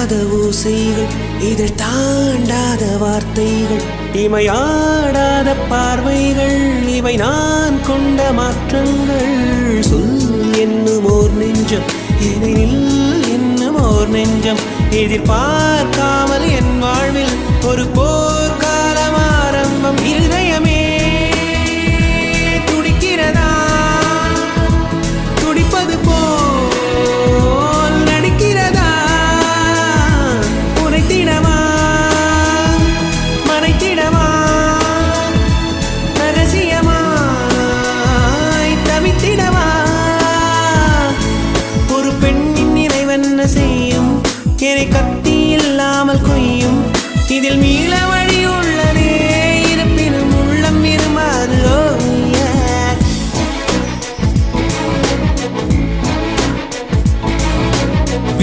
கேட்காத ஓசைகள், இதழ் தாண்டாத வார்த்தைகள், இமையாடாத பார்வைகள், இவை நான் கொண்ட மாற்றங்கள். சொல் என்னும் ஓர் நெஞ்சம், எதிரில் என்னும் ஓர் நெஞ்சம், எதிர்பார்க்காமல் என் வாழ்வில் ஒரு போர்க்காலம் ஆரம்பம். இதயமே துடிக்கிறதா, துடிப்பது போல் நடிக்கிறதா, உரைத்திடவா மறைத்திடவா, ரகசியமாய் தவித்திடவா. ஒரு பெண்ணின் நிறைவென்ன செய்யும், என்னை